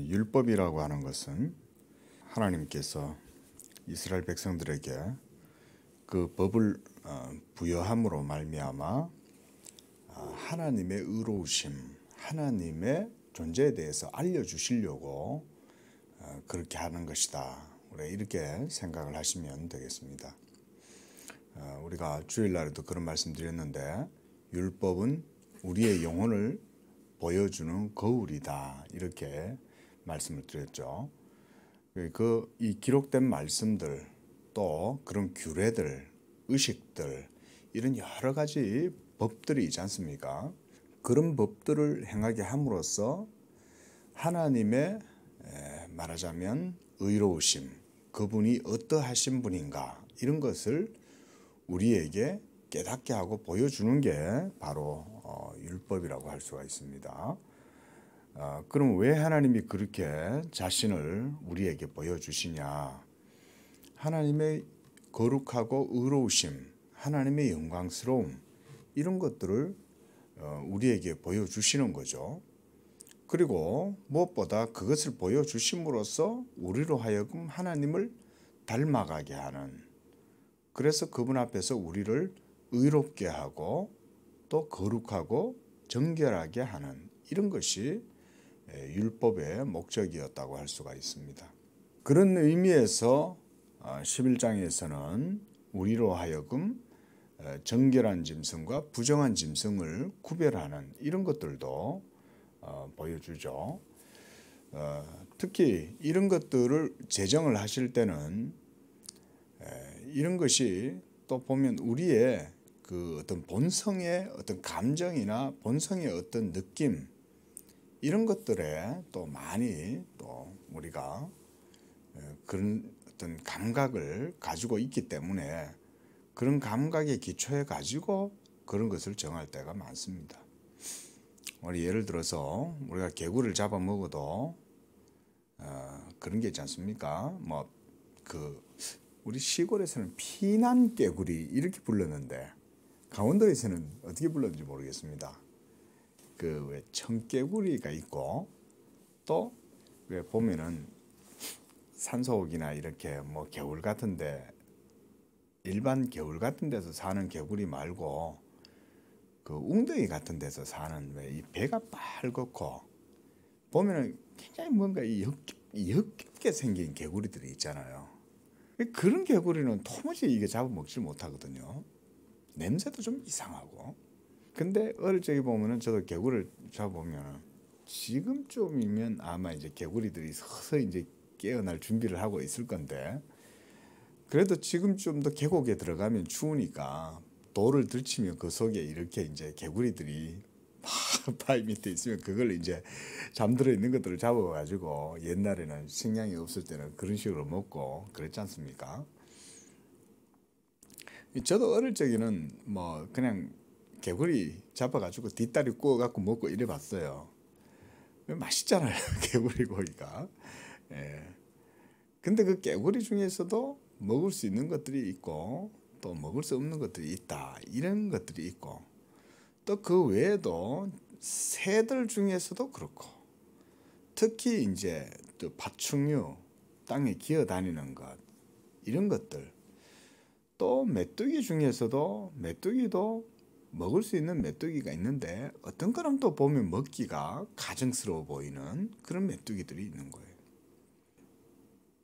율법이라고 하는 것은 하나님께서 이스라엘 백성들에게 그 법을 부여함으로 말미암아 하나님의 의로우심, 하나님의 존재에 대해서 알려주시려고 그렇게 하는 것이다. 우리가 이렇게 생각을 하시면 되겠습니다. 우리가 주일날에도 그런 말씀 드렸는데 율법은 우리의 영혼을 보여주는 거울이다. 이렇게 말씀을 드렸죠. 이 기록된 말씀들 또 그런 규례들, 의식들 이런 여러 가지 법들이 있지 않습니까? 그런 법들을 행하게 함으로써 하나님의 말하자면 의로우심, 그분이 어떠하신 분인가 이런 것을 우리에게 깨닫게 하고 보여주는 게 바로 율법이라고 할 수가 있습니다. 그럼 왜 하나님이 그렇게 자신을 우리에게 보여주시냐? 하나님의 거룩하고 의로우심, 하나님의 영광스러움 이런 것들을 우리에게 보여주시는 거죠. 그리고 무엇보다 그것을 보여주심으로써 우리로 하여금 하나님을 닮아가게 하는, 그래서 그분 앞에서 우리를 의롭게 하고 또 거룩하고 정결하게 하는 이런 것이 율법의 목적이었다고 할 수가 있습니다. 그런 의미에서 11장에서는 우리로 하여금 정결한 짐승과 부정한 짐승을 구별하는 이런 것들도 보여주죠. 특히 이런 것들을 제정을 하실 때는 이런 것이 또 보면 우리의 그 어떤 본성의 어떤 감정이나 본성의 어떤 느낌 이런 것들에 또 많이 또 우리가 그런 어떤 감각을 가지고 있기 때문에 그런 감각의 기초에 가지고 그런 것을 정할 때가 많습니다. 우리 예를 들어서 우리가 개구리를 잡아 먹어도 그런 게 있지 않습니까? 우리 시골에서는 피난 개구리 이렇게 불렀는데 강원도에서는 어떻게 불렀는지 모르겠습니다. 그 왜 청개구리가 있고 또 왜 보면은 산속이나 이렇게 개울 같은데 일반 개울 같은 데서 사는 개구리 말고 그 웅덩이 같은 데서 사는 왜 이 배가 빨갛고 보면은 굉장히 뭔가 역겹게 생긴 개구리들이 있잖아요. 그런 개구리는 도무지 이게 잡아먹질 못하거든요. 냄새도 좀 이상하고. 근데 어릴 적에 보면은 저도 개구리를 잡아보면 지금쯤이면 아마 이제 개구리들이 서서히 이제 깨어날 준비를 하고 있을 건데, 그래도 지금쯤도 계곡에 들어가면 추우니까 돌을 들치면 그 속에 이렇게 이제 개구리들이 바위 밑에 있으면 그걸 이제 잠들어 있는 것들을 잡아가지고 옛날에는 식량이 없을 때는 그런 식으로 먹고 그랬지 않습니까? 저도 어릴 적에는 그냥 개구리 잡아가지고 뒷다리 구워갖고 먹고 이래 봤어요. 맛있잖아요. 개구리 고기가. 근데 그 개구리 중에서도 먹을 수 있는 것들이 있고 또 먹을 수 없는 것들이 있다. 이런 것들이 있고 또 그 외에도 새들 중에서도 그렇고 특히 이제 또 파충류, 땅에 기어다니는 것 이런 것들, 또 메뚜기 중에서도 메뚜기도 먹을 수 있는 메뚜기가 있는데 어떤 거는 또 보면 먹기가 가증스러워 보이는 그런 메뚜기들이 있는 거예요.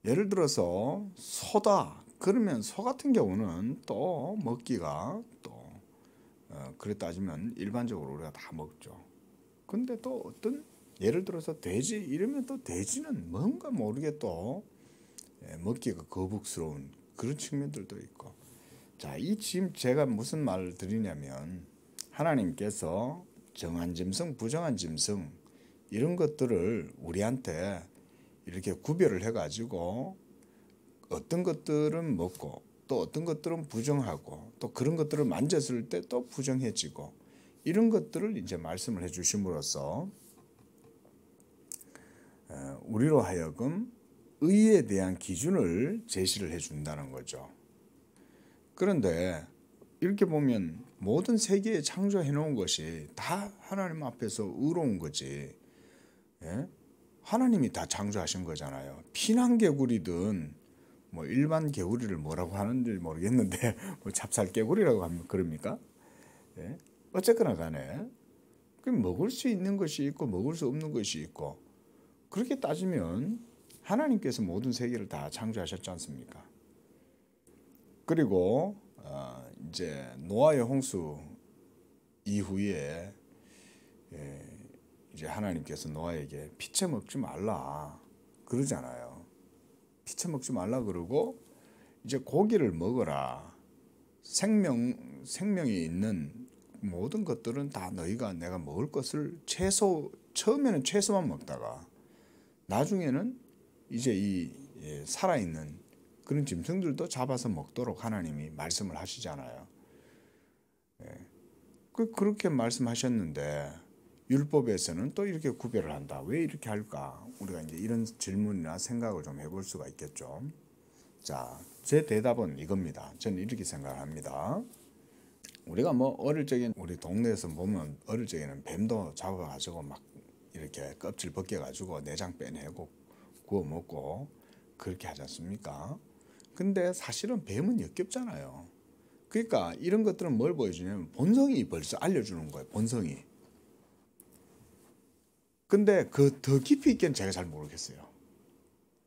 예를 들어서 소다 그러면 소 같은 경우는 또 먹기가 또 그래 따지면 일반적으로 우리가 다 먹죠. 근데 또 어떤 예를 들어서 돼지 이러면 또 돼지는 뭔가 모르게 또 먹기가 거북스러운 그런 측면들도 있고. 자, 지금 제가 무슨 말을 드리냐면 하나님께서 정한 짐승, 부정한 짐승 이런 것들을 우리한테 이렇게 구별을 해가지고 어떤 것들은 먹고 또 어떤 것들은 부정하고 또 그런 것들을 만졌을 때 또 부정해지고 이런 것들을 이제 말씀을 해주심으로써 우리로 하여금 의에 대한 기준을 제시를 해준다는 거죠. 그런데 이렇게 보면 모든 세계에 창조해 놓은 것이 다 하나님 앞에서 의로운 거지. 예? 하나님이 다 창조하신 거잖아요. 피난개구리든 뭐 일반 개구리를 뭐라고 하는지 모르겠는데 뭐 찹쌀개구리라고 하면 그럽니까? 예? 어쨌거나 간에 그 먹을 수 있는 것이 있고 먹을 수 없는 것이 있고 그렇게 따지면 하나님께서 모든 세계를 다 창조하셨지 않습니까? 그리고 이제 노아의 홍수 이후에 이제 하나님께서 노아에게 피채 먹지 말라 그러잖아요. 피채 먹지 말라 그러고 이제 고기를 먹어라. 생명이 있는 모든 것들은 다 너희가 내가 먹을 것을 처음에는 채소만 먹다가 나중에는 이제 이 살아있는 그런 짐승들도 잡아서 먹도록 하나님이 말씀을 하시잖아요. 그렇게 말씀하셨는데 율법에서는 또 이렇게 구별을 한다. 왜 이렇게 할까? 우리가 이제 이런 질문이나 생각을 좀 해볼 수가 있겠죠. 자, 제 대답은 이겁니다. 저는 이렇게 생각합니다. 우리가 뭐 어릴 적에 우리 동네에서 보면 어릴 적에는 뱀도 잡아가지고 막 이렇게 껍질 벗겨가지고 내장 빼내고 구워 먹고 그렇게 하지 않습니까? 근데 사실은 뱀은 역겹잖아요. 그러니까 이런 것들은 뭘 보여주냐면 본성이 벌써 알려주는 거예요. 본성이. 근데 그 더 깊이 있게는 제가 잘 모르겠어요.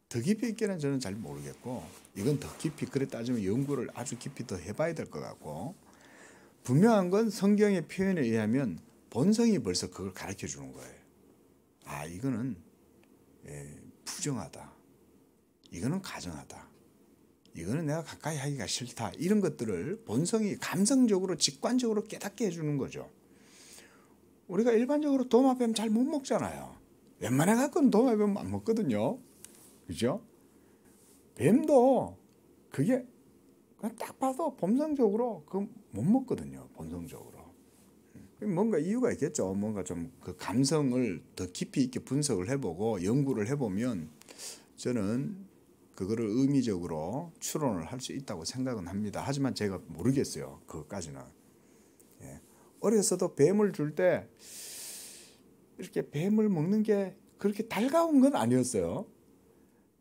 더 깊이 있게는 저는 잘 모르겠고 이건 더 깊이 그래 따지면 연구를 아주 깊이 더 해봐야 될 것 같고 분명한 건 성경의 표현에 의하면 본성이 벌써 그걸 가르쳐 주는 거예요. 아 이거는 부정하다. 이거는 가정하다. 이거는 내가 가까이 하기가 싫다. 이런 것들을 본성이 감성적으로 직관적으로 깨닫게 해주는 거죠. 우리가 일반적으로 도마뱀 잘 못 먹잖아요. 웬만해 갖고는 도마뱀 안 먹거든요. 그죠? 뱀도 그게 그냥 딱 봐도 본성적으로 그 못 먹거든요. 본성적으로. 뭔가 이유가 있겠죠. 뭔가 좀 그 감성을 더 깊이 있게 분석을 해보고 연구를 해보면 저는 그거를 의미적으로 추론을 할 수 있다고 생각은 합니다. 하지만 제가 모르겠어요. 그것까지는. 어렸어도 뱀을 줄 때 이렇게 뱀을 먹는 게 그렇게 달가운 건 아니었어요.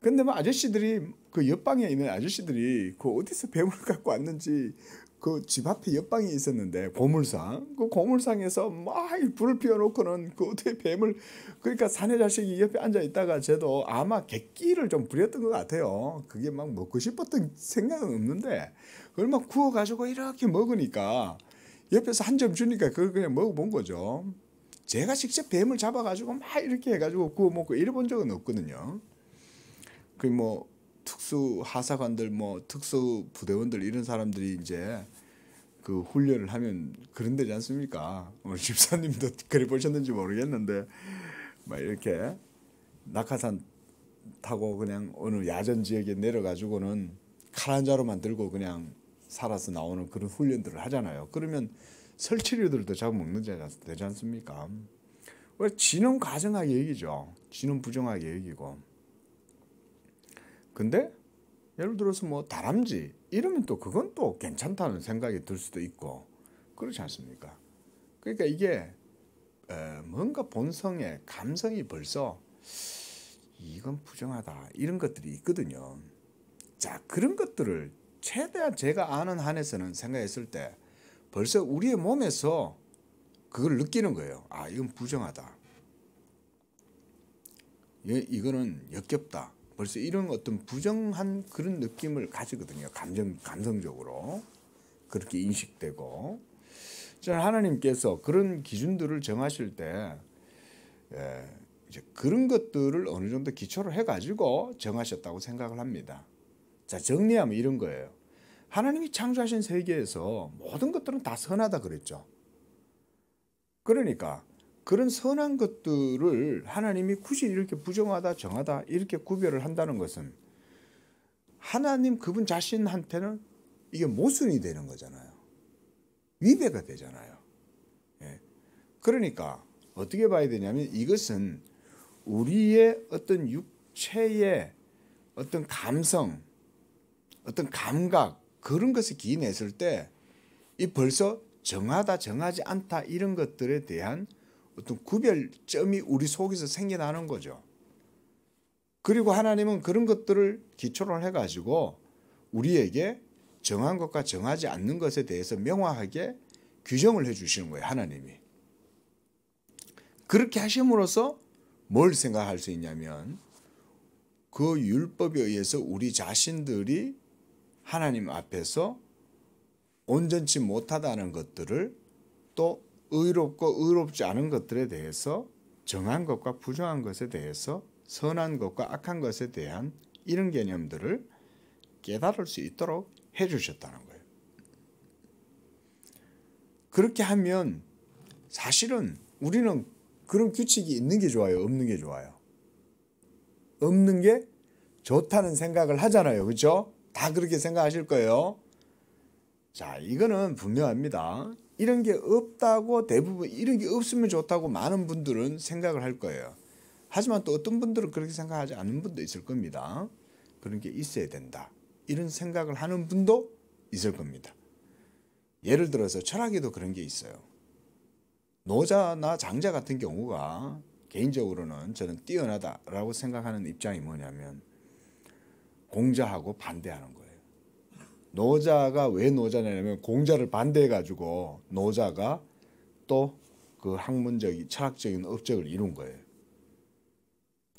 근데 뭐 아저씨들이 그 옆방에 있는 아저씨들이 그 어디서 뱀을 갖고 왔는지 그 집 앞에 옆방이 있었는데 고물상 그 고물상에서 막 불을 피워놓고는 그 어떻게 뱀을 그러니까 사내 자식이 옆에 앉아 있다가 저도 아마 객기를 좀 부렸던 것 같아요. 그게 막 먹고 싶었던 생각은 없는데 그걸 막 구워가지고 이렇게 먹으니까 옆에서 한 점 주니까 그걸 그냥 먹어본 거죠. 제가 직접 뱀을 잡아가지고 막 이렇게 해가지고 구워 먹고 이래본 적은 없거든요. 그 뭐 특수 하사관들 뭐 특수 부대원들 이런 사람들이 이제 그 훈련을 하면 그런 데지 않습니까? 오늘 집사님도 그래 보셨는지 모르겠는데 막 이렇게 낙하산 타고 그냥 어느 야전 지역에 내려가지고는 칼 한 자루만 들고 그냥 살아서 나오는 그런 훈련들을 하잖아요. 그러면 설치류들도 잡아먹는 되지 않습니까? 지는 가정하게 여기죠. 지는 부정하게 여기고. 근데 예를 들어서 뭐 다람쥐 이러면 또 그건 또 괜찮다는 생각이 들 수도 있고 그렇지 않습니까? 그러니까 이게 뭔가 본성에 감성이 벌써 이건 부정하다 이런 것들이 있거든요. 자 그런 것들을 최대한 제가 아는 한에서는 생각했을 때 벌써 우리의 몸에서 그걸 느끼는 거예요. 아 이건 부정하다. 이거는 역겹다. 벌써 이런 어떤 부정한 그런 느낌을 가지거든요. 감성적으로 그렇게 인식되고 저는 하나님께서 그런 기준들을 정하실 때 이제 그런 것들을 어느 정도 기초로 해가지고 정하셨다고 생각을 합니다. 자 정리하면 이런 거예요. 하나님이 창조하신 세계에서 모든 것들은 다 선하다 그랬죠. 그러니까 그런 선한 것들을 하나님이 굳이 이렇게 부정하다 정하다 이렇게 구별을 한다는 것은 하나님 그분 자신한테는 이게 모순이 되는 거잖아요. 위배가 되잖아요. 그러니까 어떻게 봐야 되냐면 이것은 우리의 어떤 육체의 어떤 감성 어떤 감각 그런 것을 기인했을 때 이 벌써 정하다 정하지 않다 이런 것들에 대한 어떤 구별점이 우리 속에서 생겨나는 거죠. 그리고 하나님은 그런 것들을 기초로 해가지고 우리에게 정한 것과 정하지 않는 것에 대해서 명확하게 규정을 해주시는 거예요. 하나님이. 그렇게 하심으로써 뭘 생각할 수 있냐면 그 율법에 의해서 우리 자신들이 하나님 앞에서 온전치 못하다는 것들을 또 의롭고 의롭지 않은 것들에 대해서 정한 것과 부정한 것에 대해서 선한 것과 악한 것에 대한 이런 개념들을 깨달을 수 있도록 해주셨다는 거예요. 그렇게 하면 사실은 우리는 그런 규칙이 있는 게 좋아요? 없는 게 좋아요? 없는 게 좋다는 생각을 하잖아요. 그렇죠? 다 그렇게 생각하실 거예요. 자, 이거는 분명합니다. 이런 게 없다고 대부분 이런 게 없으면 좋다고 많은 분들은 생각을 할 거예요. 하지만 또 어떤 분들은 그렇게 생각하지 않는 분도 있을 겁니다. 그런 게 있어야 된다. 이런 생각을 하는 분도 있을 겁니다. 예를 들어서 철학에도 그런 게 있어요. 노자나 장자 같은 경우가 개인적으로는 저는 뛰어나다라고 생각하는 입장이 뭐냐면 공자하고 반대하는 거예요. 노자가 왜 노자냐면 공자를 반대해가지고 노자가 또 그 학문적인 철학적인 업적을 이룬 거예요.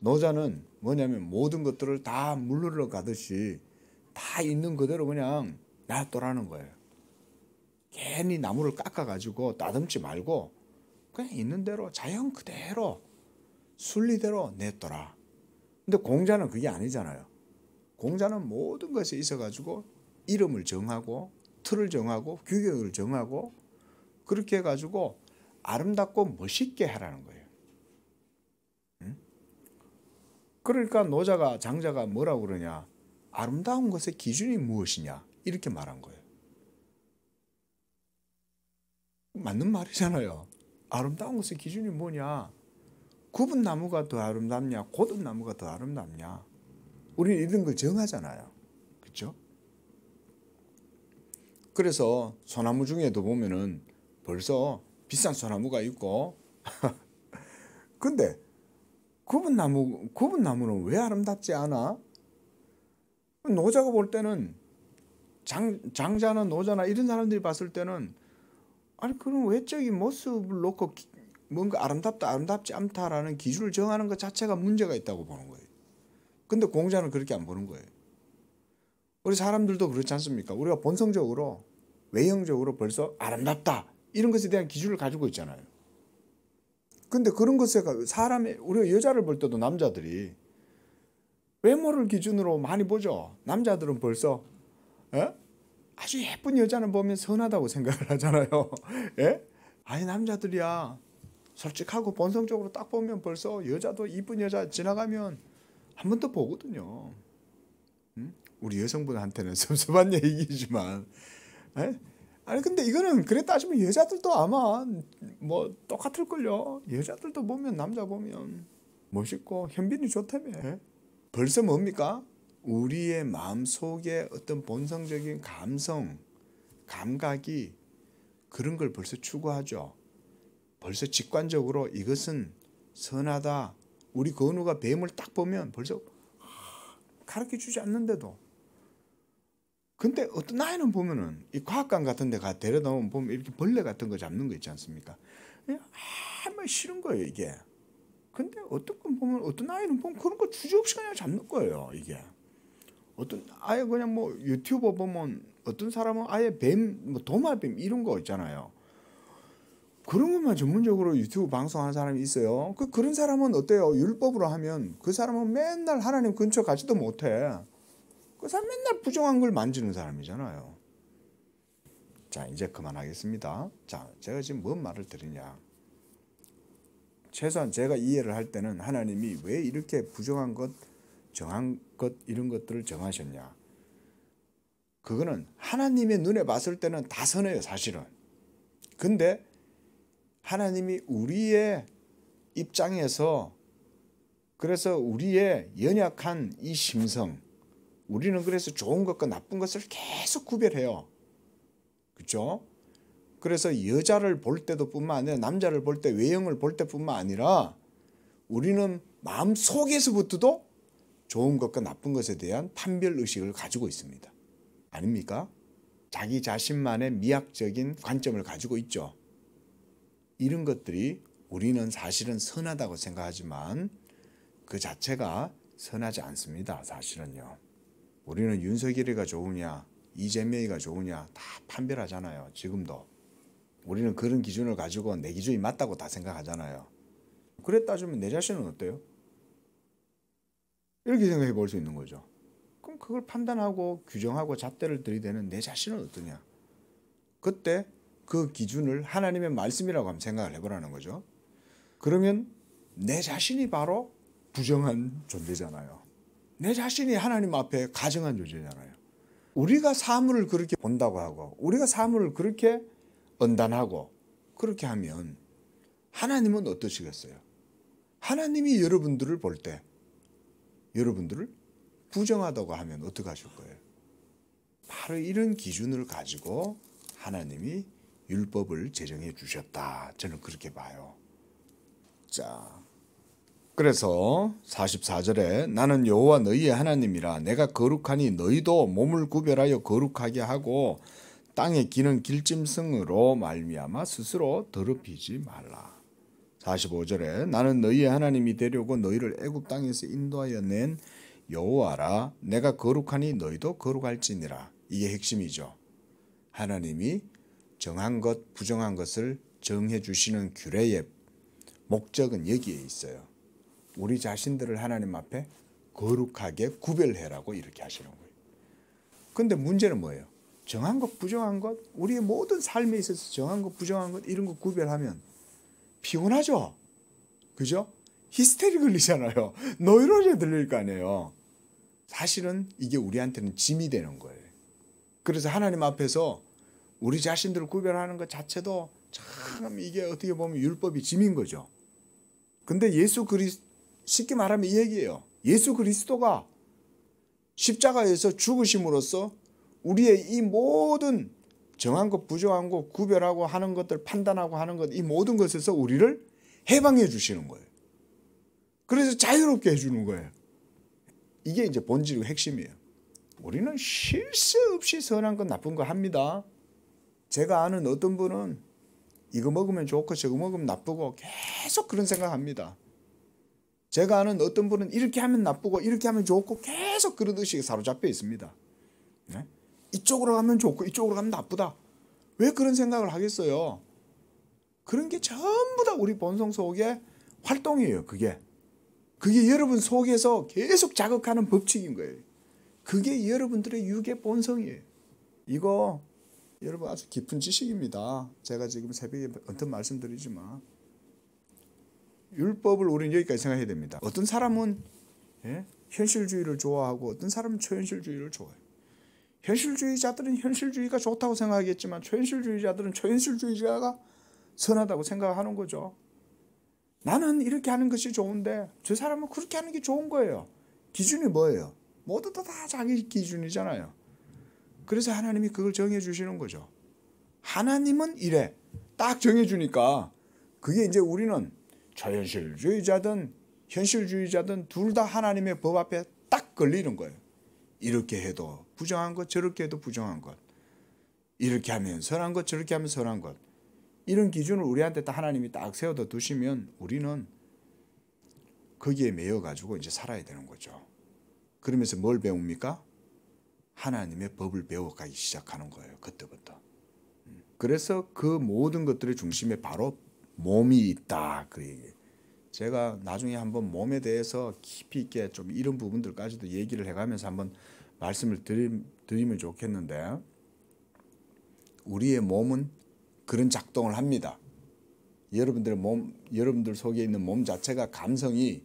노자는 뭐냐면 모든 것들을 다 물 흘러가듯이 다 있는 그대로 그냥 놔둬라는 거예요. 괜히 나무를 깎아가지고 따듬지 말고 그냥 있는 대로 자연 그대로 순리대로 냅둬라. 근데 공자는 그게 아니잖아요. 공자는 모든 것에 있어가지고 이름을 정하고 틀을 정하고 규격을 정하고 그렇게 해가지고 아름답고 멋있게 하라는 거예요. 응? 그러니까 노자가 장자가 뭐라고 그러냐. 아름다운 것의 기준이 무엇이냐 이렇게 말한 거예요. 맞는 말이잖아요. 아름다운 것의 기준이 뭐냐. 굽은 나무가 더 아름답냐 곧은 나무가 더 아름답냐. 우리는 이런 걸 정하잖아요. 그렇죠? 그래서 소나무 중에도 보면은 벌써 비싼 소나무가 있고 근데 굽은 나무는 왜 아름답지 않아? 노자가 볼 때는 장자나 노자나 이런 사람들이 봤을 때는 아니 그런 외적인 모습을 놓고 뭔가 아름답다 아름답지 않다라는 기준을 정하는 것 자체가 문제가 있다고 보는 거예요. 근데 공자는 그렇게 안 보는 거예요. 우리 사람들도 그렇지 않습니까? 우리가 본성적으로 외형적으로 벌써 아름답다 이런 것에 대한 기준을 가지고 있잖아요. 근데 그런 것에 우리가 여자를 볼 때도 남자들이 외모를 기준으로 많이 보죠. 남자들은 벌써 아주 예쁜 여자는 보면 선하다고 생각을 하잖아요. 예? 아니 남자들이야 솔직하고 본성적으로 딱 보면 벌써 여자도 이쁜 여자 지나가면 한 번 더 보거든요. 우리 여성분한테는 섭섭한 얘기지만 아니 근데 이거는 그래 따지면 여자들도 아마 뭐 똑같을걸요. 여자들도 보면 남자 보면 멋있고 현빈이 좋다며. 벌써 뭡니까? 우리의 마음속에 어떤 본성적인 감성, 감각이 그런 걸 벌써 추구하죠. 벌써 직관적으로 이것은 선하다. 우리 건우가 뱀을 딱 보면 벌써 가르쳐주지 않는데도 근데 어떤 나이는 보면은 이 과학관 같은 데 데려다 보면 이렇게 벌레 같은 거 잡는 거 있지 않습니까? 정말 싫은 거예요 이게. 근데 어떤 건 보면 어떤 아이는 보면 그런 거 주저없이 그냥 잡는 거예요 이게. 어떤 아예 그냥 뭐 유튜버 보면 어떤 사람은 아예 뱀, 뭐 도마뱀 이런 거 있잖아요. 그런 것만 전문적으로 유튜브 방송하는 사람이 있어요. 그런 사람은 어때요? 율법으로 하면 그 사람은 맨날 하나님 근처 가지도 못해. 그 사람 맨날 부정한 걸 만지는 사람이잖아요. 자, 이제 그만하겠습니다. 자, 제가 지금 뭔 말을 드리냐. 최소한 제가 이해를 할 때는 하나님이 왜 이렇게 부정한 것, 정한 것 이런 것들을 정하셨냐. 그거는 하나님의 눈에 봤을 때는 다 선해요, 사실은. 근데 하나님이 우리의 입장에서 그래서 우리의 연약한 이 심성 우리는 그래서 좋은 것과 나쁜 것을 계속 구별해요. 그렇죠? 그래서 여자를 볼 때도 뿐만 아니라 남자를 볼 때 외형을 볼 때뿐만 아니라 우리는 마음속에서부터도 좋은 것과 나쁜 것에 대한 판별의식을 가지고 있습니다. 아닙니까? 자기 자신만의 미학적인 관점을 가지고 있죠. 이런 것들이 우리는 사실은 선하다고 생각하지만 그 자체가 선하지 않습니다. 사실은요. 우리는 윤석열이가 좋으냐 이재명이가 좋으냐 다 판별하잖아요. 지금도. 우리는 그런 기준을 가지고 내 기준이 맞다고 다 생각하잖아요. 그래 따지면 내 자신은 어때요? 이렇게 생각해 볼 수 있는 거죠. 그럼 그걸 판단하고 규정하고 잣대를 들이대는 내 자신은 어떠냐? 그때 그 기준을 하나님의 말씀이라고 한번 생각을 해보라는 거죠. 그러면 내 자신이 바로 부정한 존재잖아요. 내 자신이 하나님 앞에 가정한 존재잖아요. 우리가 사물을 그렇게 본다고 하고 우리가 사물을 그렇게 언단하고 그렇게 하면 하나님은 어떠시겠어요? 하나님이 여러분들을 볼 때 여러분들을 부정하다고 하면 어떻게 하실 거예요? 바로 이런 기준을 가지고 하나님이 율법을 제정해 주셨다. 저는 그렇게 봐요. 자, 그래서 44절에 나는 여호와 너희의 하나님이라 내가 거룩하니 너희도 몸을 구별하여 거룩하게 하고 땅에 기는 길짐승으로 말미암아 스스로 더럽히지 말라. 45절에 나는 너희의 하나님이 되려고 너희를 애굽 땅에서 인도하여 낸 여호와라. 내가 거룩하니 너희도 거룩할지니라. 이게 핵심이죠. 하나님이 정한 것, 부정한 것을 정해 주시는 규례의 목적은 여기에 있어요. 우리 자신들을 하나님 앞에 거룩하게 구별해라고 이렇게 하시는 거예요. 그런데 문제는 뭐예요? 정한 것, 부정한 것, 우리의 모든 삶에 있어서 정한 것, 부정한 것 이런 거 구별하면 피곤하죠? 그죠? 히스테리 걸리잖아요. 노이로제 들릴 거 아니에요. 사실은 이게 우리한테는 짐이 되는 거예요. 그래서 하나님 앞에서 우리 자신들을 구별하는 것 자체도 참 이게 어떻게 보면 율법이 짐인 거죠. 근데 쉽게 말하면 이 얘기예요. 예수 그리스도가 십자가에서 죽으심으로써 우리의 이 모든 정한 것, 부정한 것, 구별하고 하는 것들, 판단하고 하는 것, 이 모든 것에서 우리를 해방해 주시는 거예요. 그래서 자유롭게 해주는 거예요. 이게 이제 본질의 핵심이에요. 우리는 쉴 새 없이 선한 것, 나쁜 거 합니다. 제가 아는 어떤 분은 이거 먹으면 좋고 저거 먹으면 나쁘고 계속 그런 생각합니다. 제가 아는 어떤 분은 이렇게 하면 나쁘고 이렇게 하면 좋고 계속 그런 의식에 사로잡혀 있습니다. 네? 이쪽으로 가면 좋고 이쪽으로 가면 나쁘다. 왜 그런 생각을 하겠어요? 그런 게 전부 다 우리 본성 속의 활동이에요. 그게 여러분 속에서 계속 자극하는 법칙인 거예요. 그게 여러분들의 육의 본성이에요. 이거 여러분 아주 깊은 지식입니다. 제가 지금 새벽에 언뜻 말씀드리지만 율법을 우리는 여기까지 생각해야 됩니다. 어떤 사람은 현실주의를 좋아하고 어떤 사람은 초현실주의를 좋아해요. 현실주의자들은 현실주의가 좋다고 생각하겠지만 초현실주의자들은 초현실주의자가 선하다고 생각하는 거죠. 나는 이렇게 하는 것이 좋은데 저 사람은 그렇게 하는 게 좋은 거예요. 기준이 뭐예요? 모두 다 자기 기준이잖아요. 그래서 하나님이 그걸 정해 주시는 거죠. 하나님은 이래 딱 정해 주니까 그게 이제 우리는 초현실주의자든 현실주의자든 둘 다 하나님의 법 앞에 딱 걸리는 거예요. 이렇게 해도 부정한 것, 저렇게 해도 부정한 것. 이렇게 하면 선한 것, 저렇게 하면 선한 것. 이런 기준을 우리한테 딱 하나님이 딱 세워둬 두시면 우리는 거기에 매여 가지고 이제 살아야 되는 거죠. 그러면서 뭘 배웁니까? 하나님의 법을 배워가기 시작하는 거예요. 그때부터. 그래서 그 모든 것들의 중심에 바로 몸이 있다. 그 얘기. 제가 나중에 한번 몸에 대해서 깊이 있게 좀 이런 부분들까지도 얘기를 해가면서 한번 말씀을 드리면 좋겠는데 우리의 몸은 그런 작동을 합니다. 여러분들 속에 있는 몸 자체가 감성이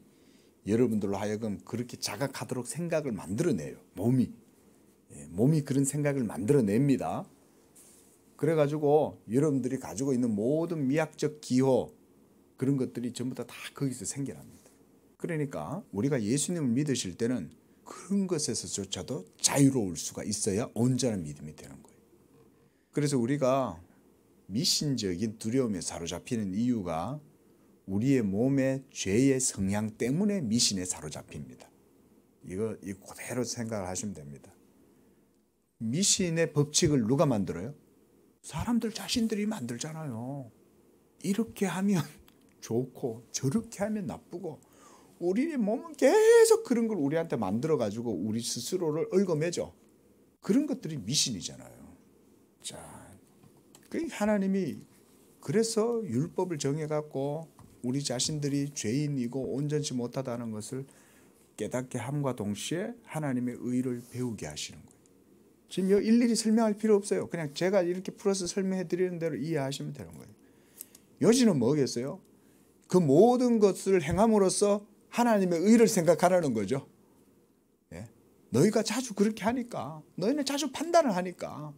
여러분들로 하여금 그렇게 자각하도록 생각을 만들어내요. 몸이 그런 생각을 만들어냅니다. 그래가지고 여러분들이 가지고 있는 모든 미학적 기호 그런 것들이 전부 다 거기서 생겨납니다. 그러니까 우리가 예수님을 믿으실 때는 그런 것에서조차도 자유로울 수가 있어야 온전한 믿음이 되는 거예요. 그래서 우리가 미신적인 두려움에 사로잡히는 이유가 우리의 몸의 죄의 성향 때문에 미신에 사로잡힙니다. 이거 그대로 생각을 하시면 됩니다. 미신의 법칙을 누가 만들어요? 사람들 자신들이 만들잖아요. 이렇게 하면 좋고 저렇게 하면 나쁘고 우리의 몸은 계속 그런 걸 우리한테 만들어가지고 우리 스스로를 얽어매죠. 그런 것들이 미신이잖아요. 자, 하나님이 그래서 율법을 정해갖고 우리 자신들이 죄인이고 온전치 못하다는 것을 깨닫게 함과 동시에 하나님의 의를 배우게 하시는 거예요. 지금 일일이 설명할 필요 없어요. 그냥 제가 이렇게 풀어서 설명해 드리는 대로 이해하시면 되는 거예요. 요지는 뭐겠어요? 그 모든 것을 행함으로써 하나님의 의를 생각하라는 거죠. 예? 너희가 자주 그렇게 하니까, 너희는 자주 판단을 하니까,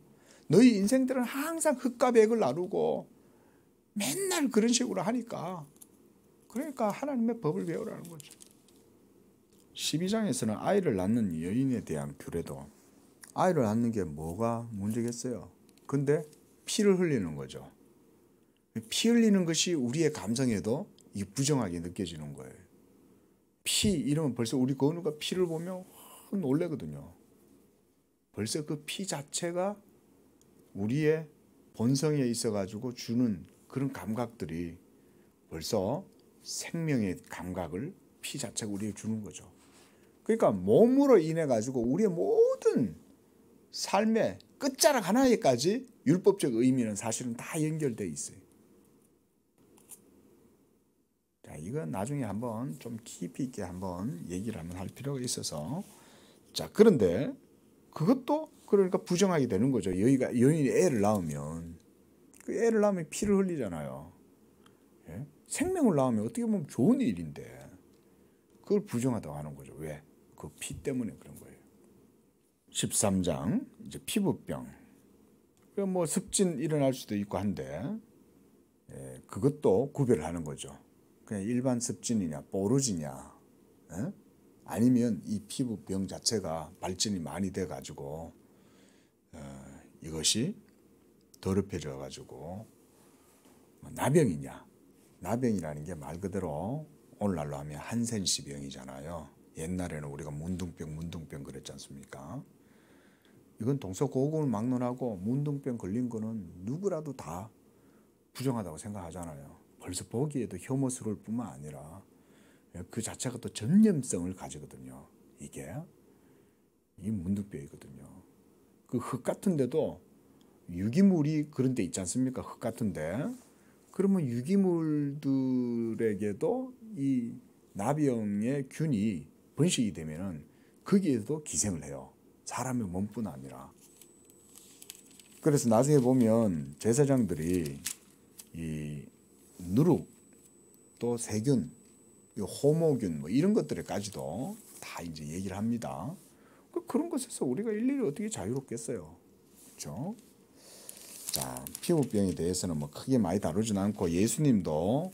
너희 인생들은 항상 흑과 백을 나누고 맨날 그런 식으로 하니까, 그러니까 하나님의 법을 배우라는 거죠. 12장에서는 아이를 낳는 여인에 대한 규례도, 아이를 낳는 게 뭐가 문제겠어요? 근데 피를 흘리는 거죠. 피 흘리는 것이 우리의 감성에도 부정하게 느껴지는 거예요. 피 이러면 벌써 우리 건우가 피를 보면 놀래거든요. 벌써 그 피 자체가 우리의 본성에 있어가지고 주는 그런 감각들이 벌써 생명의 감각을 피 자체가 우리에게 주는 거죠. 그러니까 몸으로 인해 가지고 우리의 모든 삶의 끝자락 하나에까지 율법적 의미는 사실은 다 연결되어 있어요. 자, 이건 나중에 한번 좀 깊이 있게 한번 얘기를 한번 할 필요가 있어서, 자, 그런데 그것도 그러니까 부정하게 되는 거죠. 여인이 애를 낳으면 그 애를 낳으면 피를 흘리잖아요. 예? 생명을 낳으면 어떻게 보면 좋은 일인데 그걸 부정하다고 하는 거죠. 왜? 그 피 때문에 그런 거예요. 13장 이제 피부병. 뭐 습진 일어날 수도 있고 한데, 예, 그것도 구별을 하는 거죠. 그냥 일반 습진이냐 뽀루지냐, 예? 아니면 이 피부병 자체가 발전이 많이 돼 가지고 이것이 더럽혀져 가지고 나병이냐. 나병이라는 게 말 그대로 오늘날로 하면 한센시 병이잖아요. 옛날에는 우리가 문둥병 그랬지 않습니까? 이건 동서고금을 막론하고 문둥병 걸린 거는 누구라도 다 부정하다고 생각하잖아요. 벌써 보기에도 혐오스러울 뿐만 아니라 그 자체가 또 전염성을 가지거든요. 이게 이 문둥병이거든요. 그 흙 같은데도 유기물이 그런 데 있지 않습니까? 흙 같은데 그러면 유기물들에게도 이 나병의 균이 번식이 되면은 거기에도 기생을 해요. 사람의 몸뿐 아니라. 그래서 나중에 보면 제사장들이 이 누룩 또 세균, 호모균 뭐 이런 것들까지도 다 이제 얘기를 합니다. 그런 것에서 우리가 일일이 어떻게 자유롭겠어요, 그렇죠? 자, 피부병에 대해서는 뭐 크게 많이 다루진 않고 예수님도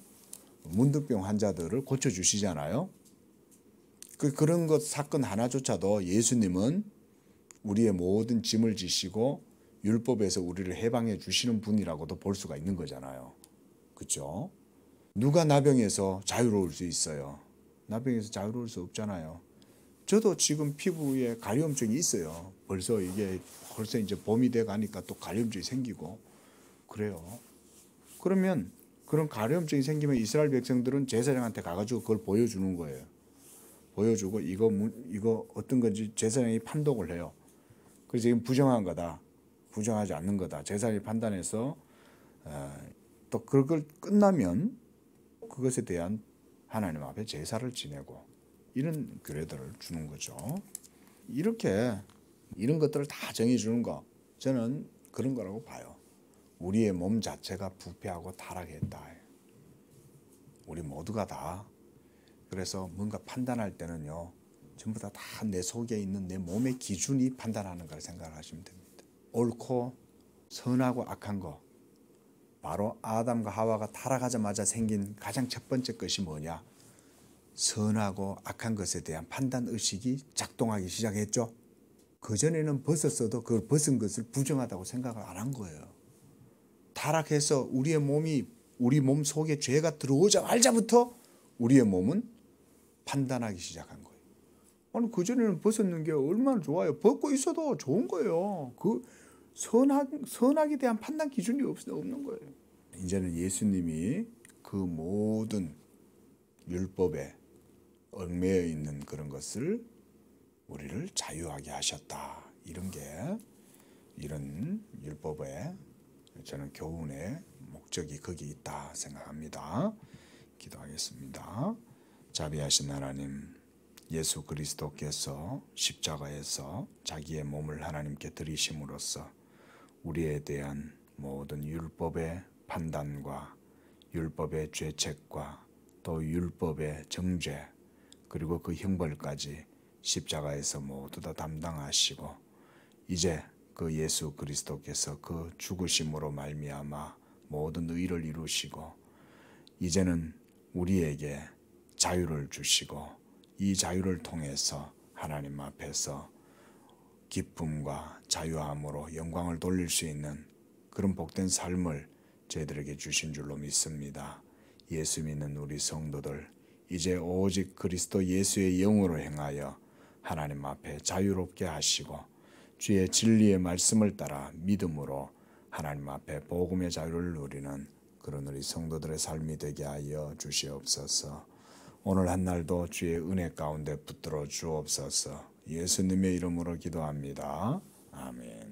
문둥병 환자들을 고쳐주시잖아요. 그런 것 사건 하나조차도 예수님은 우리의 모든 짐을 지시고 율법에서 우리를 해방해 주시는 분이라고도 볼 수가 있는 거잖아요. 그렇죠? 누가 나병에서 자유로울 수 있어요? 나병에서 자유로울 수 없잖아요. 저도 지금 피부에 가려움증이 있어요. 벌써 이제 봄이 돼 가니까 또 가려움증이 생기고 그래요. 그러면 그런 가려움증이 생기면 이스라엘 백성들은 제사장한테 가가지고 그걸 보여주는 거예요. 보여주고 이거 어떤 건지 제사장이 판독을 해요. 그래서 지금 부정한 거다, 부정하지 않는 거다. 제사장이 판단해서 또 그걸 끝나면 그것에 대한 하나님 앞에 제사를 지내고 이런 규례들을 주는 거죠. 이렇게 이런 것들을 다 정해주는 거 저는 그런 거라고 봐요. 우리의 몸 자체가 부패하고 타락했다. 우리 모두가 다. 그래서 뭔가 판단할 때는요, 전부 다 내 속에 있는 내 몸의 기준이 판단하는 걸 생각하시면 됩니다. 옳고 선하고 악한 거, 바로 아담과 하와가 타락하자마자 생긴 가장 첫 번째 것이 뭐냐? 선하고 악한 것에 대한 판단 의식이 작동하기 시작했죠. 그전에는 벗었어도 그걸 벗은 것을 부정하다고 생각을 안 한 거예요. 타락해서 우리 몸 속에 죄가 들어오자마자부터 우리의 몸은 판단하기 시작한 거예요. 아니 그전에는 벗었는 게 얼마나 좋아요. 벗고 있어도 좋은 거예요. 그 선악에 대한 판단 기준이 없는 거예요. 이제는 예수님이 그 모든 율법에 얽매여 있는 그런 것을 우리를 자유하게 하셨다. 이런 율법에 저는 교훈의 목적이 거기 있다 생각합니다. 기도하겠습니다. 자비하신 하나님, 예수 그리스도께서 십자가에서 자기의 몸을 하나님께 드리심으로써 우리에 대한 모든 율법의 판단과 율법의 죄책과 또 율법의 정죄 그리고 그 형벌까지 십자가에서 모두 다 담당하시고 이제 그 예수 그리스도께서 그 죽으심으로 말미암아 모든 의를 이루시고 이제는 우리에게 자유를 주시고 이 자유를 통해서 하나님 앞에서 기쁨과 자유함으로 영광을 돌릴 수 있는 그런 복된 삶을 저희들에게 주신 줄로 믿습니다. 예수 믿는 우리 성도들 이제 오직 그리스도 예수의 영으로 행하여 하나님 앞에 자유롭게 하시고 주의 진리의 말씀을 따라 믿음으로 하나님 앞에 복음의 자유를 누리는 그런 우리 성도들의 삶이 되게 하여 주시옵소서. 오늘 한 날도 주의 은혜 가운데 붙들어 주옵소서. 예수님의 이름으로 기도합니다. 아멘.